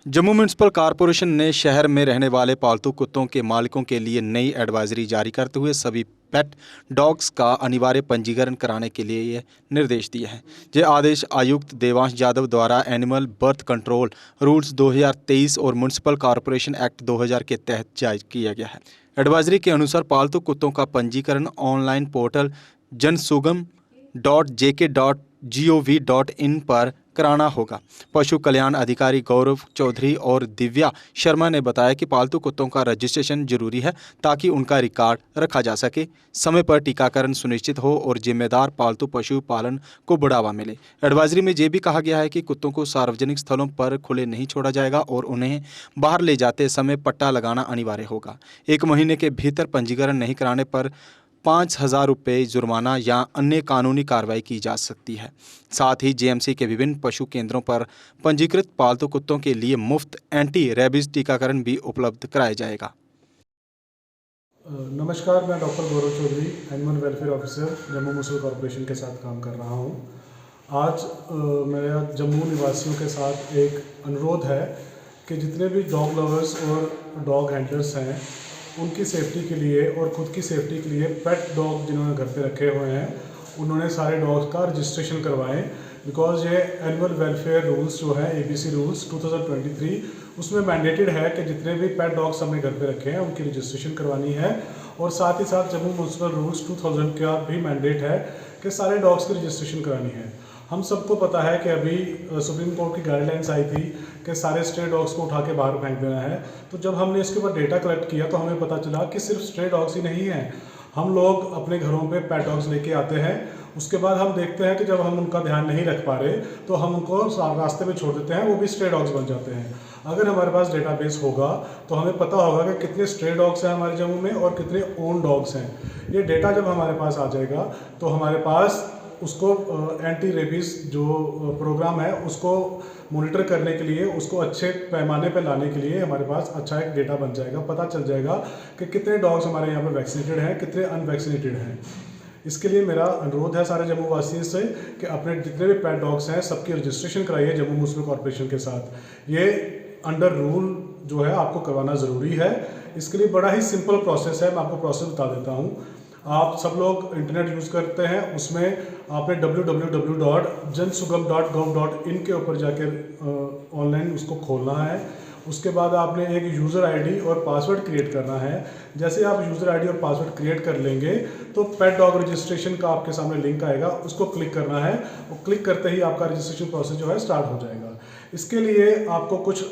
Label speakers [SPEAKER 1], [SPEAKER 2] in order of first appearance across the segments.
[SPEAKER 1] Jammu municipal corporation ने शहर में रहने वाले पालतू कुत्तों के मालिकों के लिए नई एडवाइजरी जारी करते हुए सभी पेट डॉग्स का अनिवार्य पंजीकरण कराने के लिए ये निर्देश दिए हैं। ये आदेश आयुक्त देवांश यादव द्वारा एनिमल बर्थ कंट्रोल रूल्स 2023 और म्यूनिसिपल कॉरपोरेशन एक्ट 2000 के तहत जारी किया गया है। एडवाइजरी के अनुसार पालतू कुत्तों का पंजीकरण ऑनलाइन पोर्टल जनसुगम.jk.gov.in पर कराना होगा। पशु कल्याण अधिकारी गौरव चौधरी और दिव्या शर्मा ने बताया कि पालतू कुत्तों का रजिस्ट्रेशन जरूरी है ताकि उनका रिकॉर्ड रखा जा सके, समय पर टीकाकरण सुनिश्चित हो और जिम्मेदार पालतू पशु पालन को बढ़ावा मिले। एडवाइजरी में यह भी कहा गया है कि कुत्तों को सार्वजनिक स्थलों पर खुले नहीं छोड़ा जाएगा और उन्हें बाहर ले जाते समय पट्टा लगाना अनिवार्य होगा। 1 महीने के भीतर पंजीकरण नहीं कराने पर 5,000 रुपये जुर्माना या अन्य कानूनी कार्रवाई की जा सकती है। साथ ही जेएमसी के विभिन्न पशु केंद्रों पर पंजीकृत पालतू कुत्तों के लिए मुफ्त एंटी रेबीज टीकाकरण भी उपलब्ध कराया जाएगा।
[SPEAKER 2] नमस्कार, मैं doctor Gaurav Chaudhary, animal welfare officer Jammu municipal corporation के साथ काम कर रहा हूं। आज मेरा जम्मू निवासियों के साथ एक अनुरोध है कि जितने भी डॉग लवर्स और डॉग हैंडलर्स हैं, उनकी सेफ्टी के लिए और ख़ुद की सेफ्टी के लिए पेट डॉग जिन्होंने घर पे रखे हुए हैं, उन्होंने सारे डॉग्स का रजिस्ट्रेशन करवाएं। बिकॉज ये एनिमल वेलफेयर रूल्स जो है एबीसी रूल्स 2023, उसमें मैंडेटेड है कि जितने भी पेट डॉग्स हमने घर पे रखे हैं उनकी रजिस्ट्रेशन करवानी है। और साथ ही साथ जम्मू म्यूनिसिपल रूल्स 2000 का भी मैंडेट है कि सारे डॉग्स की रजिस्ट्रेशन करानी है। हम सबको पता है कि अभी सुप्रीम कोर्ट की गाइडलाइंस आई थी कि सारे स्ट्रे डॉग्स को उठा के बाहर फेंक देना है। तो जब हमने इसके ऊपर डेटा कलेक्ट किया तो हमें पता चला कि सिर्फ स्ट्रे डॉग्स ही नहीं हैं। हम लोग अपने घरों पे पेट डॉग्स लेके आते हैं, उसके बाद हम देखते हैं कि जब हम उनका ध्यान नहीं रख पा रहे तो हम उनको रास्ते में छोड़ देते हैं, वो भी स्ट्रे डॉग्स बन जाते हैं। अगर हमारे पास डेटाबेस होगा तो हमें पता होगा कि कितने स्ट्रे डॉग्स हैं हमारे जम्मू में और कितने ओन डॉग्स हैं। ये डेटा जब हमारे पास आ जाएगा तो हमारे पास उसको एंटी रेबीज़ जो प्रोग्राम है उसको मॉनिटर करने के लिए, उसको अच्छे पैमाने पर लाने के लिए हमारे पास अच्छा एक डेटा बन जाएगा। पता चल जाएगा कि कितने डॉग्स हमारे यहाँ पर वैक्सीनेटेड हैं, कितने अनवैक्सीनेटेड हैं। इसके लिए मेरा अनुरोध है सारे जम्मू वासियों से कि अपने जितने भी पेट डॉग्स हैं सबकी रजिस्ट्रेशन कराइए जम्मू म्यूनिसिपल कॉरपोरेशन के साथ। ये अंडर रूल जो है आपको करवाना ज़रूरी है। इसके लिए बड़ा ही सिंपल प्रोसेस है, मैं आपको प्रोसेस बता देता हूँ। आप सब लोग इंटरनेट यूज़ करते हैं, उसमें आपने www.jansugam.gov.in के ऊपर जाकर ऑनलाइन उसको खोलना है। उसके बाद आपने एक यूज़र आईडी और पासवर्ड क्रिएट करना है। जैसे आप यूज़र आईडी और पासवर्ड क्रिएट कर लेंगे तो पेट डॉग रजिस्ट्रेशन का आपके सामने लिंक आएगा, उसको क्लिक करना है और क्लिक करते ही आपका रजिस्ट्रेशन प्रोसेस जो है स्टार्ट हो जाएगा। इसके लिए आपको कुछ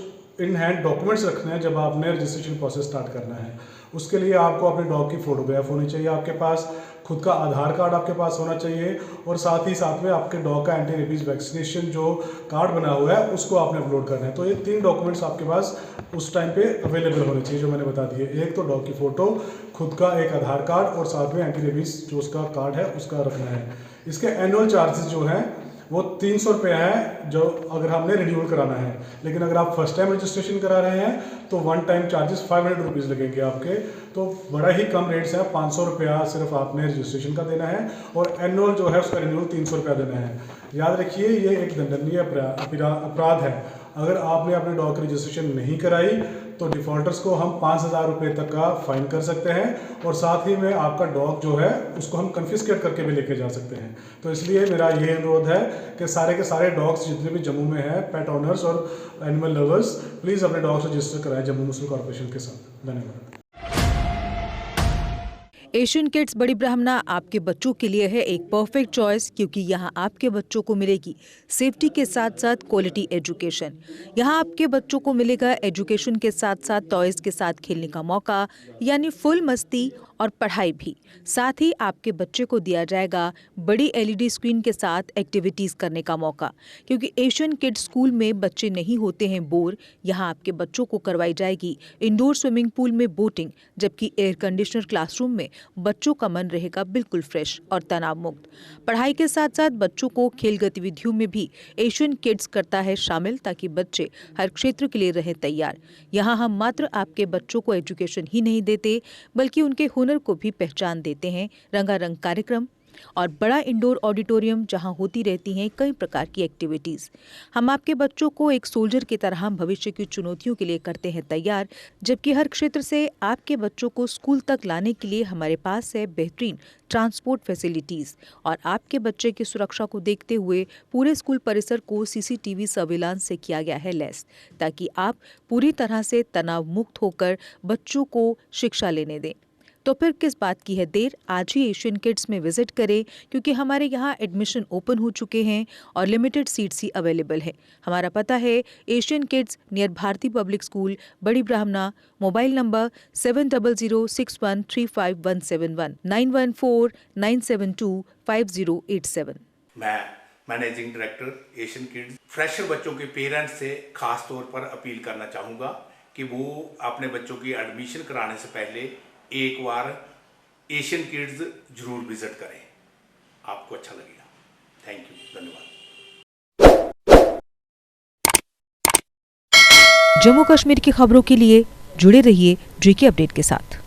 [SPEAKER 2] इन हैंड डॉक्यूमेंट्स रखने हैं जब आपने रजिस्ट्रेशन प्रोसेस स्टार्ट करना है। उसके लिए आपको अपने डॉग की फ़ोटोग्राफ होनी चाहिए आपके पास, खुद का आधार कार्ड आपके पास होना चाहिए और साथ ही साथ में आपके डॉग का एंटी रेबीज़ वैक्सीनेशन जो कार्ड बना हुआ है उसको आपने अपलोड करना है। तो ये 3 डॉक्यूमेंट्स आपके पास उस टाइम पे अवेलेबल होने चाहिए जो मैंने बता दिए। एक तो डॉग की फ़ोटो, खुद का एक आधार कार्ड और साथ में एंटी रेबीज़ जो उसका कार्ड है उसका रखना है। इसके एनुअल चार्जेस जो हैं वो 300 रुपये है जो अगर हमने रिन्यूअल कराना है। लेकिन अगर आप फर्स्ट टाइम रजिस्ट्रेशन करा रहे हैं तो वन टाइम चार्जेस 500 रुपीज़ लगेंगे आपके। तो बड़ा ही कम रेट्स हैं, 500 रुपया सिर्फ आपने रजिस्ट्रेशन का देना है और एनुअल जो है उसका रिन्यूअल 300 रुपया देना है। याद रखिए ये एक दंडनीय अपराध है। अगर आपने अपने डॉग की रजिस्ट्रेशन नहीं कराई तो डिफ़ॉल्टर्स को हम 5,000 रुपये तक का फाइन कर सकते हैं और साथ ही में आपका डॉग जो है उसको हम कन्फिस्केट करके भी लेके जा सकते हैं। तो इसलिए मेरा ये अनुरोध है कि सारे के सारे डॉग्स जितने भी जम्मू में हैं, पेट ऑनर्स और एनिमल लवर्स, प्लीज़ अपने डॉग्स रजिस्टर कराएं जम्मू म्यूनिसिपल कॉरपोरेशन के साथ। धन्यवाद।
[SPEAKER 3] एशियन किड्स बड़ी ब्राह्मणा आपके बच्चों के लिए है एक परफेक्ट चॉइस, क्योंकि यहाँ आपके बच्चों को मिलेगी सेफ्टी के साथ साथ क्वालिटी एजुकेशन। यहाँ आपके बच्चों को मिलेगा एजुकेशन के साथ साथ टॉयज के साथ खेलने का मौका, यानी फुल मस्ती और पढ़ाई भी। साथ ही आपके बच्चे को दिया जाएगा बड़ी एलईडी स्क्रीन के साथ एक्टिविटीज़ करने का मौका, क्योंकि एशियन किड्स स्कूल में बच्चे नहीं होते हैं बोर। यहाँ आपके बच्चों को करवाई जाएगी इंडोर स्विमिंग पूल में बोटिंग, जबकि एयर कंडीशनर क्लासरूम में बच्चों का मन रहेगा बिल्कुल फ्रेश और तनाव मुक्त। पढ़ाई के साथ साथ बच्चों को खेल गतिविधियों में भी एशियन किड्स करता है शामिल, ताकि बच्चे हर क्षेत्र के लिए रहे तैयार। यहाँ हम मात्र आपके बच्चों को एजुकेशन ही नहीं देते बल्कि उनके हुनर को भी पहचान देते हैं। रंगारंग कार्यक्रम, और बड़ा इंडोर ऑडिटोरियम जहां होती रहती हैं कई प्रकार की एक्टिविटीज़। हम आपके बच्चों को एक सोल्जर की तरह भविष्य की चुनौतियों के लिए करते हैं तैयार, जबकि हर क्षेत्र से आपके बच्चों को स्कूल तक लाने के लिए हमारे पास है बेहतरीन ट्रांसपोर्ट फैसिलिटीज़। और आपके बच्चे की सुरक्षा को देखते हुए पूरे स्कूल परिसर को CCTV सर्विलांस से किया गया है लैस, ताकि आप पूरी तरह से तनाव मुक्त होकर बच्चों को शिक्षा लेने दें। तो फिर किस बात की है देर, आज ही एशियन किड्स में विजिट करें, क्योंकि हमारे यहाँ एडमिशन ओपन हो चुके हैं और लिमिटेड सीट्स ही अवेलेबल है। हमारा पता है Asian kids near Bharati public school, Bari Brahmana. Mobile number 7006135171 9149725087।
[SPEAKER 4] मैं managing director Asian kids fresher बच्चों के पेरेंट्स से खास तौर पर अपील करना चाहूँगा कि वो अपने बच्चों की एडमिशन कराने से पहले एक बार एशियन किड्स जरूर विजिट करें, आपको अच्छा लगेगा। थैंक यू, धन्यवाद।
[SPEAKER 3] जम्मू कश्मीर की खबरों के लिए जुड़े रहिए JK अपडेट के साथ।